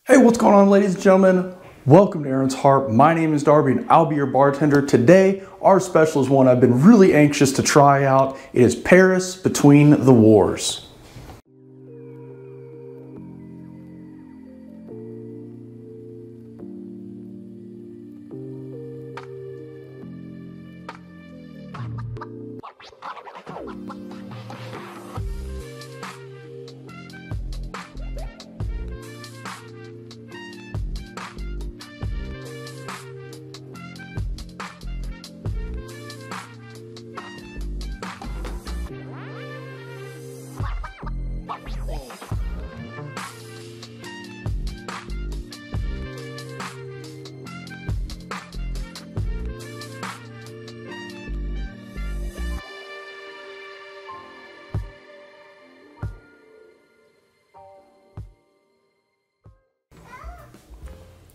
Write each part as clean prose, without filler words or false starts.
Hey, what's going on, ladies and gentlemen? Welcome to Aaron's Harp. My name is Darby and I'll be your bartender. Today, our special is one I've been really anxious to try out. It is Paris Between the Wars.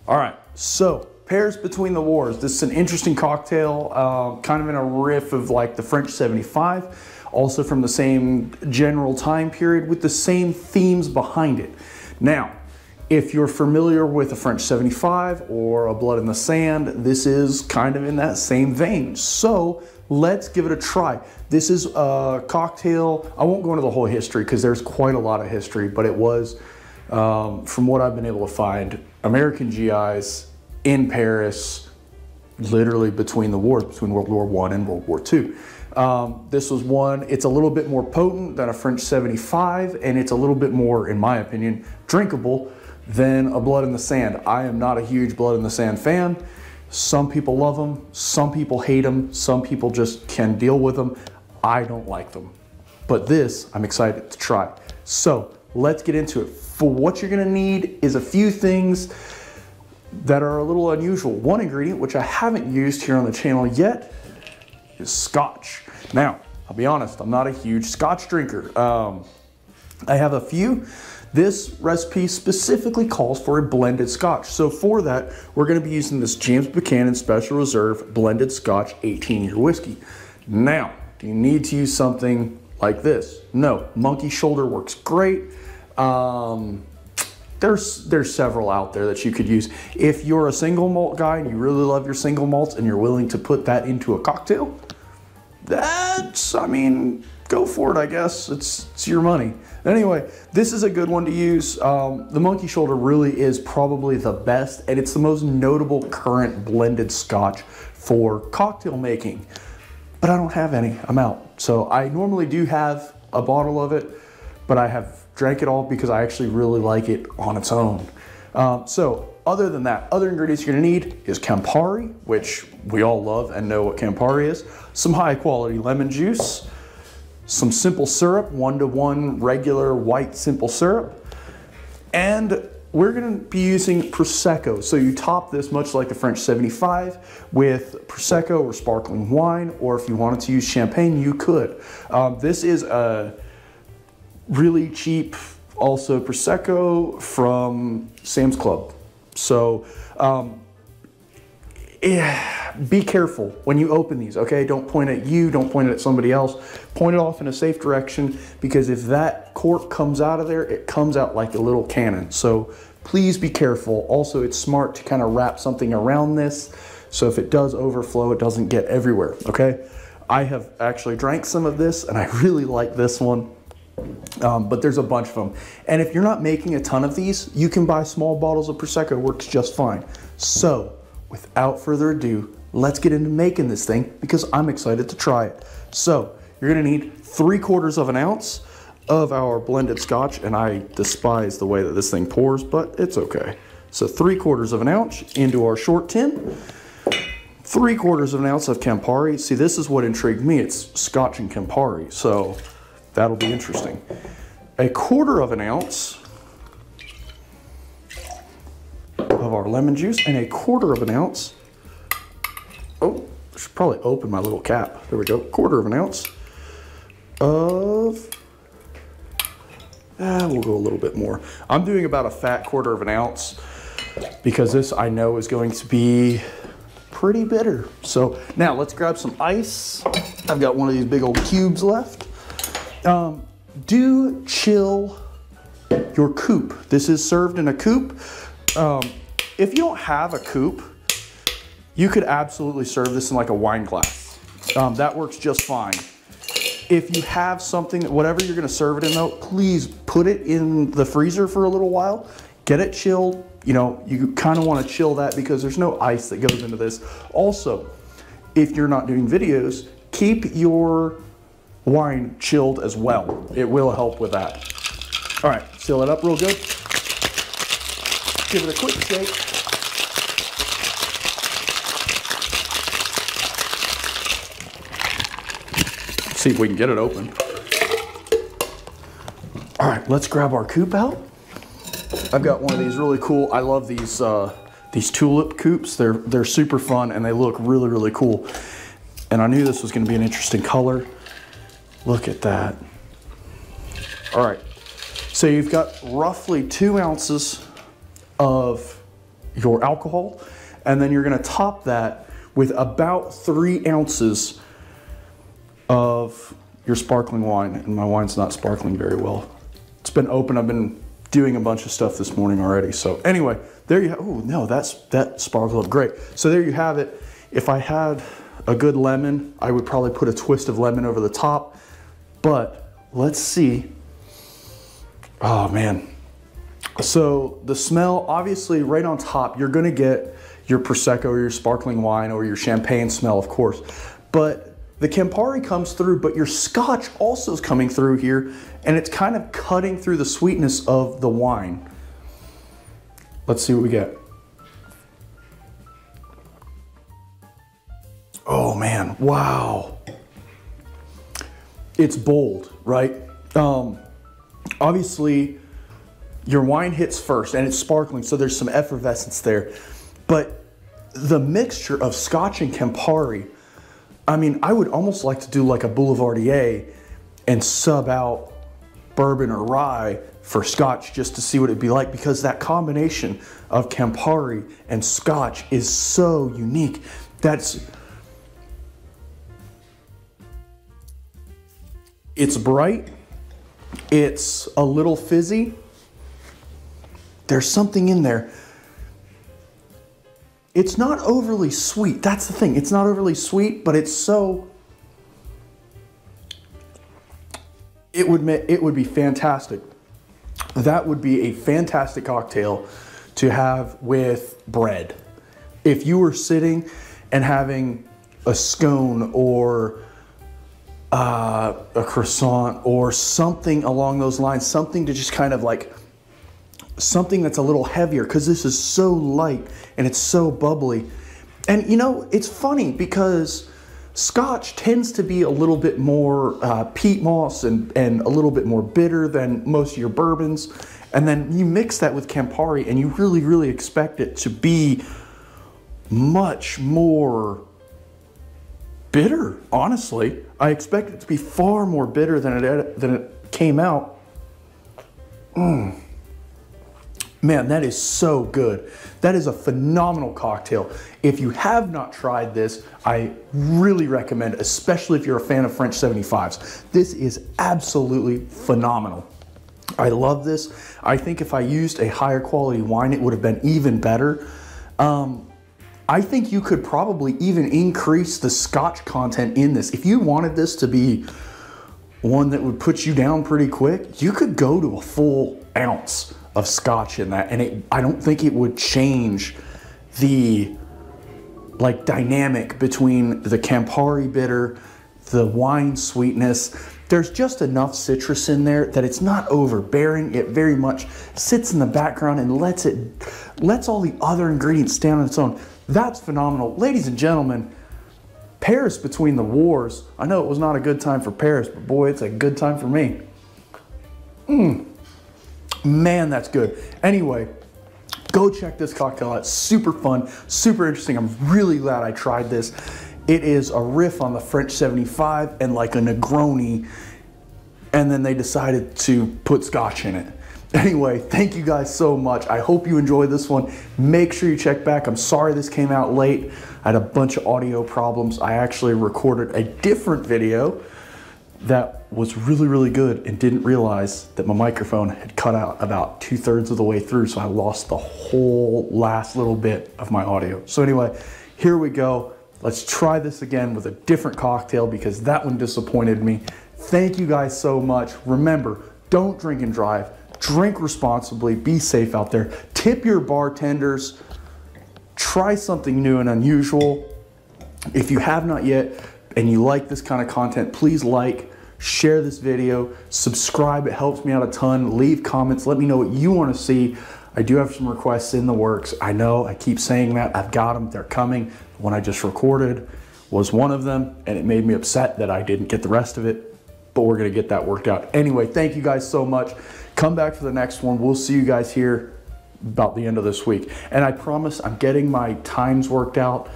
All right, so Paris Between the Wars. This is an interesting cocktail, kind of in a riff of like the French 75, also from the same general time period with the same themes behind it. Now, if you're familiar with a French 75 or a Blood in the Sand, this is kind of in that same vein. So let's give it a try. This is a cocktail. I won't go into the whole history because there's quite a lot of history, but it was, from what I've been able to find, American GIs in Paris, literally between the wars, between World War I and World War II. This was one, it's a little bit more potent than a French 75, and it's a little bit more, in my opinion, drinkable than a Blood in the Sand. I am not a huge Blood in the Sand fan. Some people love them, some people hate them, some people just can deal with them. I don't like them. But this, I'm excited to try. So let's get into it. For what you're gonna need is a few things that are a little unusual. One ingredient, which I haven't used here on the channel yet, is Scotch. Now, I'll be honest, I'm not a huge Scotch drinker. I have a few. This recipe specifically calls for a blended Scotch. So for that, we're gonna be using this James Buchanan Special Reserve Blended Scotch 18-year whiskey. Now, do you need to use something like this? No, Monkey Shoulder works great. There's several out there that you could use. If you're a single malt guy and you really love your single malts and you're willing to put that into a cocktail, that's, I mean, go for it, I guess. It's your money. Anyway, this is a good one to use. The Monkey Shoulder really is probably the best, and it's the most notable current blended Scotch for cocktail making. But I don't have any, I'm out. So I normally do have a bottle of it, but I have drank it all because I actually really like it on its own. So other than that, other ingredients you're gonna need is Campari, which we all love and know what Campari is, some high quality lemon juice, some simple syrup, 1-to-1 regular white simple syrup, and we're gonna be using Prosecco. So you top this much like the French 75 with Prosecco or sparkling wine, or if you wanted to use champagne, you could. This is a really cheap, also Prosecco from Sam's Club. So be careful when you open these, okay? Don't point at you, don't point it at somebody else. Point it off in a safe direction, because if that cork comes out of there, it comes out like a little cannon. So please be careful. Also, it's smart to kind of wrap something around this, so if it does overflow, it doesn't get everywhere, okay? I have actually drank some of this and I really like this one. But there's a bunch of them. And if you're not making a ton of these, you can buy small bottles of Prosecco, works just fine. So without further ado, let's get into making this thing because I'm excited to try it. So you're gonna need 3/4 of an ounce of our blended Scotch, and I despise the way that this thing pours, but it's okay. So 3/4 of an ounce into our short tin. 3/4 of an ounce of Campari. See, this is what intrigued me. It's Scotch and Campari, so that'll be interesting. 1/4 of an ounce of our lemon juice, and 1/4 of an ounce, oh, I should probably open my little cap. There we go. 1/4 of an ounce of, we'll go a little bit more. I'm doing about a fat 1/4 of an ounce because this I know is going to be pretty bitter. So now let's grab some ice. I've got one of these big old cubes left. Do chill your coupe. This is served in a coupe. If you don't have a coupe, you could absolutely serve this in like a wine glass. That works just fine. If you have something, whatever you're gonna serve it in though, please put it in the freezer for a little while, get it chilled. You know, you kind of want to chill that because there's no ice that goes into this. Also, if you're not doing videos, keep your wine chilled as well. It will help with that. All right, seal it up real good. Give it a quick shake. See if we can get it open. All right, let's grab our coupe out. I've got one of these really cool, I love these tulip coupes. They're super fun and they look really, really cool. And I knew this was gonna be an interesting color. Look at that. All right, so you've got roughly 2 ounces of your alcohol, and then you're gonna top that with about 3 ounces of your sparkling wine. And my wine's not sparkling very well. It's been open, I've been doing a bunch of stuff this morning already. So anyway, there you have, oh no, that sparkled up great. So there you have it. If I had a good lemon, I would probably put a twist of lemon over the top, but let's see. Oh man. So the smell, obviously right on top, you're gonna get your Prosecco or your sparkling wine or your champagne smell, of course, but the Campari comes through, but your Scotch also is coming through here, and it's kind of cutting through the sweetness of the wine. Let's see what we get. Oh man, wow. It's bold, right? Obviously, your wine hits first, and it's sparkling, so there's some effervescence there. But the mixture of Scotch and Campari, I mean, I would almost like to do like a Boulevardier and sub out bourbon or rye for Scotch just to see what it'd be like, because that combination of Campari and Scotch is so unique. It's bright, it's a little fizzy. There's something in there. It's not overly sweet. That's the thing. It's not overly sweet, but it's so... It would be fantastic. That would be a fantastic cocktail to have with bread. If you were sitting and having a scone or a croissant or something along those lines, something to just kind of like... something that's a little heavier, because this is so light and it's so bubbly. And you know, it's funny because Scotch tends to be a little bit more peat moss and a little bit more bitter than most of your bourbons. And then you mix that with Campari and you really, really expect it to be much more bitter, honestly. I expect it to be far more bitter than it came out. Man, that is so good. That is a phenomenal cocktail. If you have not tried this, I really recommend, especially if you're a fan of French 75s. This is absolutely phenomenal. I love this. I think if I used a higher quality wine, it would have been even better. I think you could probably even increase the Scotch content in this. If you wanted this to be one that would put you down pretty quick, you could go to a full ounce of Scotch in that, and I don't think it would change the like dynamic between the Campari bitter, the wine sweetness. There's just enough citrus in there that it's not overbearing. It very much sits in the background and lets all the other ingredients stand on its own. That's phenomenal. Ladies and gentlemen, Paris between the wars. I know it was not a good time for Paris, but boy, it's a good time for me. Man, that's good. Anyway, go check this cocktail out. It's super fun, super interesting. I'm really glad I tried this. It is a riff on the French 75 and like a Negroni, and then they decided to put Scotch in it. Anyway, thank you guys so much. I hope you enjoyed this one. Make sure you check back. I'm sorry this came out late. I had a bunch of audio problems. I actually recorded a different video that was really, really good and didn't realize that my microphone had cut out about 2/3 of the way through, so I lost the whole last little bit of my audio. So anyway, here we go. Let's try this again with a different cocktail because that one disappointed me. Thank you guys so much. Remember, don't drink and drive. Drink responsibly. Be safe out there. Tip your bartenders. Try something new and unusual. If you have not yet and you like this kind of content, please like, share this video, subscribe. It helps me out a ton. Leave comments. Let me know what you want to see. I do have some requests in the works. I know I keep saying that. I've got them. They're coming. The one I just recorded was one of them, and it made me upset that I didn't get the rest of it, but we're going to get that worked out. Anyway, thank you guys so much. Come back for the next one. We'll see you guys here about the end of this week. And I promise I'm getting my times worked out.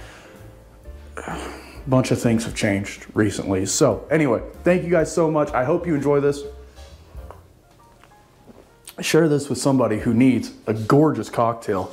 A bunch of things have changed recently. So anyway, thank you guys so much. I hope you enjoy this. Share this with somebody who needs a gorgeous cocktail.